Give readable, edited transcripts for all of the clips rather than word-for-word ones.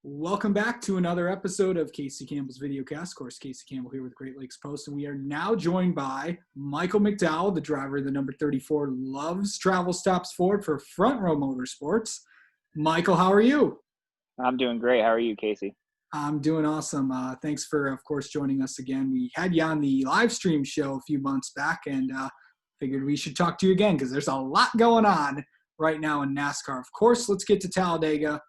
Welcome back to another episode of Casey Campbell's Videocast. Of course, Casey Campbell here with Great Lakes Post, and we are now joined by Michael McDowell, the driver of the number 34 Loves Travel Stops Ford for Front Row Motorsports. Michael, how are you? I'm doing great. How are you, Casey? I'm doing awesome. Thanks for, of course, joining us again. We had you on the live stream show a few months back, and figured we should talk to you again because there's a lot going on right now in NASCAR. Of course, let's get to Talladega.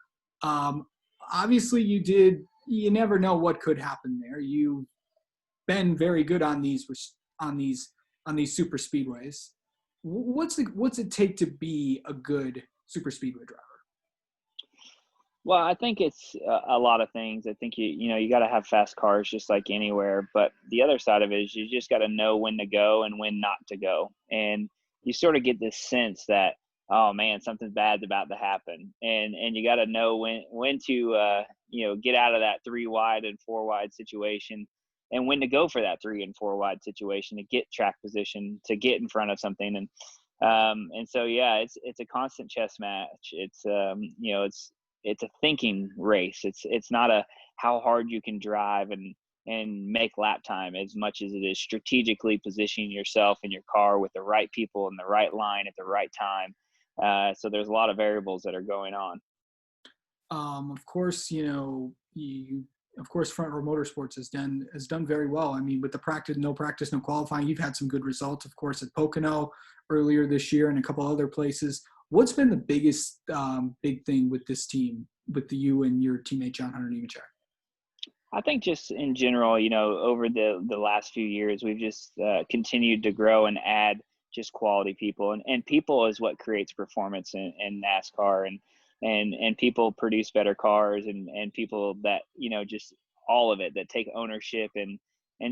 Obviously, you never know what could happen there. You've been very good on these super speedways. What's it take to be a good super speedway driver? Well, I think it's a lot of things. I think you got to have fast cars just like anywhere. But the other side of it is you just got to know when to go and when not to go. And you sort of get this sense that, oh man, something bad's about to happen, and you got to know when to get out of that 3 wide and 4 wide situation, and when to go for that 3 and 4 wide situation to get track position, to get in front of something, and so yeah, it's a constant chess match. It's a thinking race. It's not a how hard you can drive and make lap time as much as it is strategically positioning yourself in your car with the right people in the right line at the right time. So there's a lot of variables that are going on. Of course, Front Row Motorsports has done very well. I mean, with the practice, no qualifying, you've had some good results, of course, at Pocono earlier this year and a couple other places. What's been the biggest big thing with this team, with you and your teammate John Hunter Nemechek? I think just in general, over the last few years, we've just continued to grow and add just quality people, and people is what creates performance in NASCAR, and people produce better cars, and people that just all of it, that take ownership and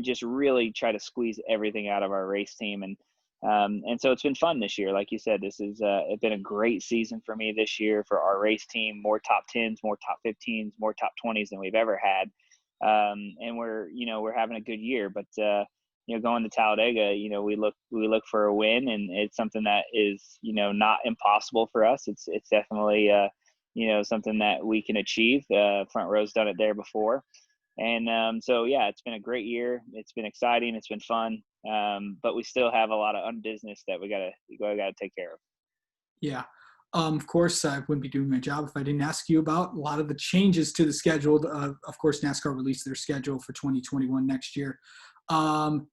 just really try to squeeze everything out of our race team, and so it's been fun this year. Like you said, this is it's been a great season for me this year for our race team. More top 10s, more top 15s, more top 20s than we've ever had, and we're having a good year, but going to Talladega, we look for a win, and it's something that is, not impossible for us. It's definitely, something that we can achieve. Front Row's done it there before. And so, yeah, it's been a great year. It's been exciting. It's been fun. But we still have a lot of unbusiness that we gotta take care of. Yeah. Of course, I wouldn't be doing my job if I didn't ask you about a lot of the changes to the schedule. Of course, NASCAR released their schedule for 2021 next year.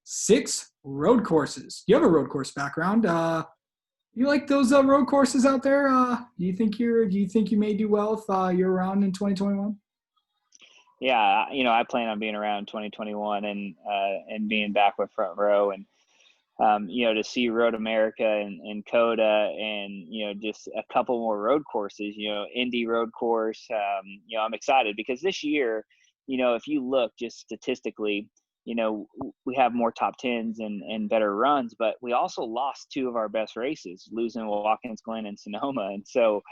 6 road courses. You have a road course background. You like those road courses out there? Do you think you may do well if you're around in 2021? Yeah, I plan on being around 2021 and being back with Front Row, and to see Road America and COTA, and just a couple more road courses, Indy road course. I'm excited because this year, if you look just statistically, we have more top 10s and better runs, but we also lost 2 of our best races, losing Watkins Glen and Sonoma. And so,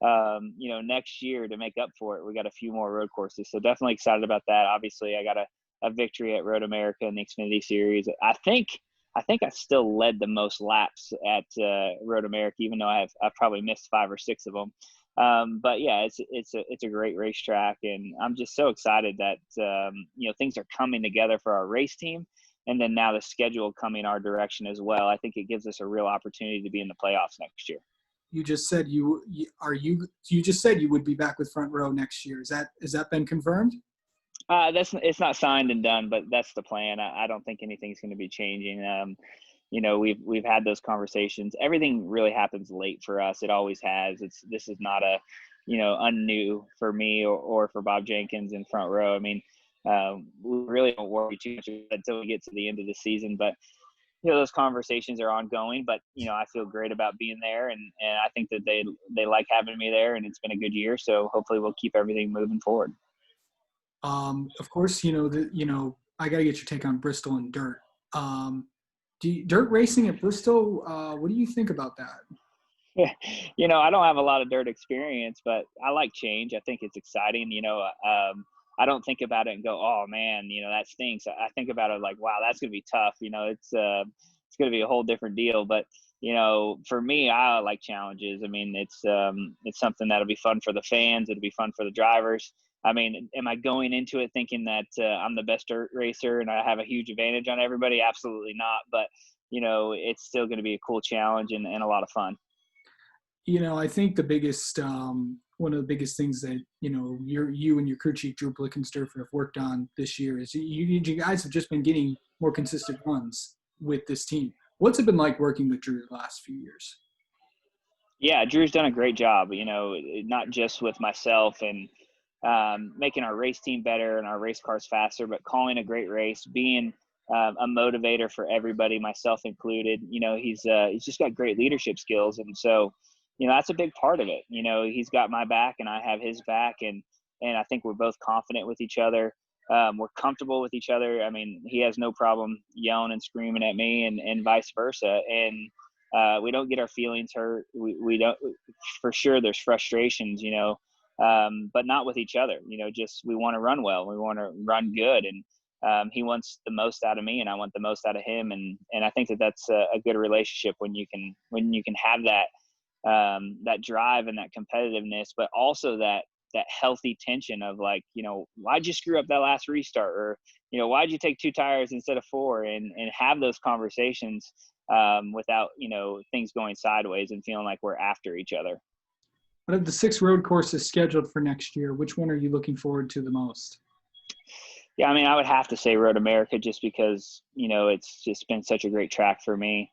next year, to make up for it, we got a few more road courses. So definitely excited about that. Obviously, I got a victory at Road America in the Xfinity Series. I think I still led the most laps at Road America, even though I've probably missed 5 or 6 of them. But yeah, it's a great racetrack, and I'm just so excited that things are coming together for our race team, and then now the schedule coming our direction as well. I think it gives us a real opportunity to be in the playoffs next year. You just said you just said you would be back with Front Row next year. Has that been confirmed? It's not signed and done, but that's the plan. I don't think anything's going to be changing. We've had those conversations. Everything really happens late for us. It always has. This is not a, unnew for me or for Bob Jenkins in Front Row. I mean, we really don't worry too much until we get to the end of the season, but those conversations are ongoing, but I feel great about being there, and I think that they like having me there, and it's been a good year. So hopefully we'll keep everything moving forward. Of course, I got to get your take on Bristol and dirt. Dirt racing at Bristol, what do you think about that? I don't have a lot of dirt experience, but I like change. I think it's exciting. I don't think about it and go, oh man, that stinks. I think about it like, wow, that's going to be tough. It's going to be a whole different deal. But, for me, I like challenges. I mean, it's something that'll be fun for the fans. It'll be fun for the drivers. I mean, am I going into it thinking that I'm the best dirt racer and I have a huge advantage on everybody? Absolutely not. But, it's still going to be a cool challenge and a lot of fun. I think the biggest, one of the biggest things that, you and your crew chief, Drew Blickensturfer, have worked on this year is you guys have just been getting more consistent runs with this team. What's it been like working with Drew the last few years? Yeah, Drew's done a great job, not just with myself and making our race team better and our race cars faster, but calling a great race, being a motivator for everybody, myself included. He's just got great leadership skills, and so that's a big part of it. He's got my back and I have his back, and I think we're both confident with each other. We're comfortable with each other. I mean, he has no problem yelling and screaming at me, and vice versa. And we don't get our feelings hurt. We don't, for sure. There's frustrations, but not with each other. Just we want to run well. We want to run good, and he wants the most out of me, and I want the most out of him. And I think that that's a good relationship when you can have that drive and that competitiveness, but also that healthy tension of like, why'd you screw up that last restart, or why'd you take 2 tires instead of 4, and have those conversations without things going sideways and feeling like we're after each other. Out of the 6 road courses scheduled for next year, which one are you looking forward to the most? Yeah, I mean, I would have to say Road America, just because it's just been such a great track for me.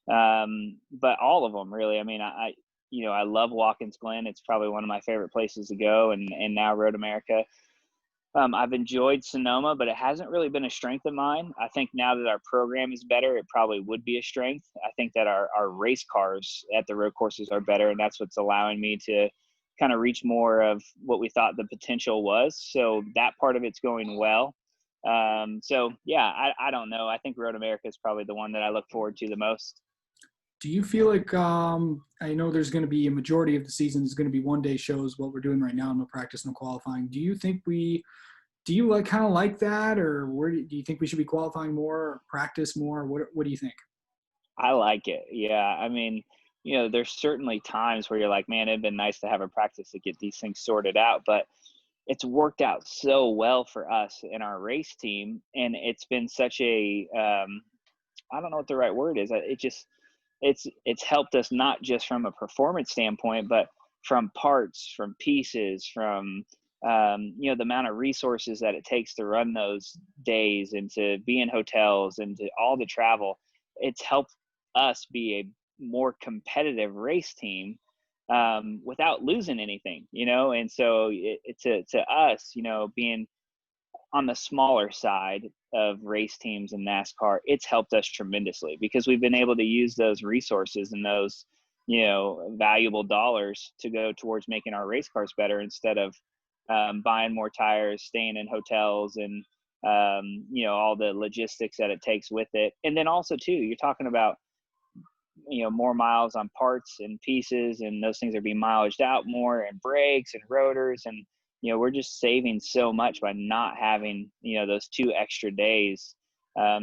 But all of them, really. I mean, I love Watkins Glen. It's probably one of my favorite places to go, and now Road America. I've enjoyed Sonoma, but it hasn't really been a strength of mine. I think now that our program is better, it probably would be a strength. I think that our race cars at the road courses are better, and that's what's allowing me to kind of reach more of what we thought the potential was. So that part of it's going well. So, yeah, I don't know. I think Road America is probably the one that I look forward to the most. Do you feel like, I know there's going to be a majority of the season is going to be one-day shows, what we're doing right now, no practice, no qualifying. Do you like kind of like that, or do you think we should be qualifying more or practice more? What do you think? I like it. Yeah. I mean, there's certainly times where you're like, man, it'd been nice to have a practice to get these things sorted out, but it's worked out so well for us in our race team. And it's been such I don't know what the right word is. It's helped us not just from a performance standpoint, but from parts, from pieces, from the amount of resources that it takes to run those days and to be in hotels and to all the travel. It's helped us be a more competitive race team without losing anything, and so to us, being on the smaller side of race teams in NASCAR, it's helped us tremendously because we've been able to use those resources and those, valuable dollars to go towards making our race cars better instead of buying more tires, staying in hotels, and all the logistics that it takes with it. And then also too, you're talking about more miles on parts and pieces, and those things are being mileaged out more, and brakes and rotors, and we're just saving so much by not having those 2 extra days.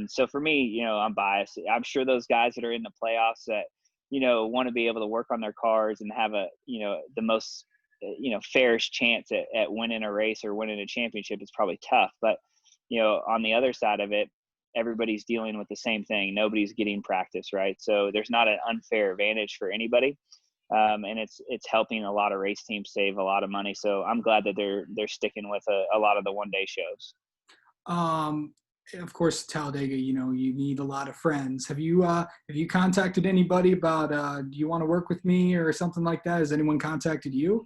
So for me, I'm biased. I'm sure those guys that are in the playoffs that want to be able to work on their cars and have the most fairest chance at winning a race or winning a championship is probably tough. But on the other side of it, everybody's dealing with the same thing. Nobody's getting practice, right? So there's not an unfair advantage for anybody. And it's helping a lot of race teams save a lot of money. So I'm glad that they're sticking with a lot of the one-day shows. Of course, Talladega, you need a lot of friends. Have you contacted anybody about, do you want to work with me or something like that? Has anyone contacted you?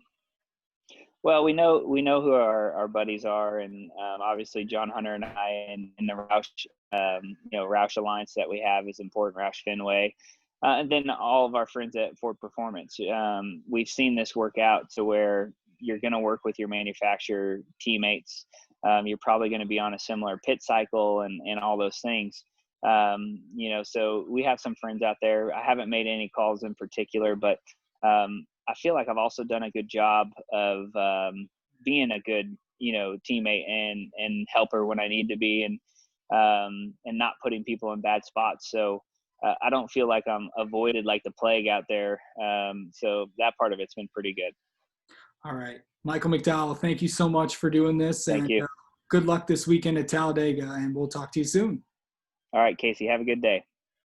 Well, we know who our buddies are, and obviously John Hunter and I and the Roush, Roush Alliance that we have is important. Roush Fenway, and then all of our friends at Ford Performance. We've seen this work out to where you're going to work with your manufacturer teammates. You're probably going to be on a similar pit cycle and all those things. So we have some friends out there. I haven't made any calls in particular, but I feel like I've also done a good job of being a good, teammate and helper when I need to be, and not putting people in bad spots. So I don't feel like I'm avoided like the plague out there. So that part of it's been pretty good. All right. Michael McDowell, thank you so much for doing this, Thank and you. good luck this weekend at Talladega, and we'll talk to you soon. All right, Casey, have a good day.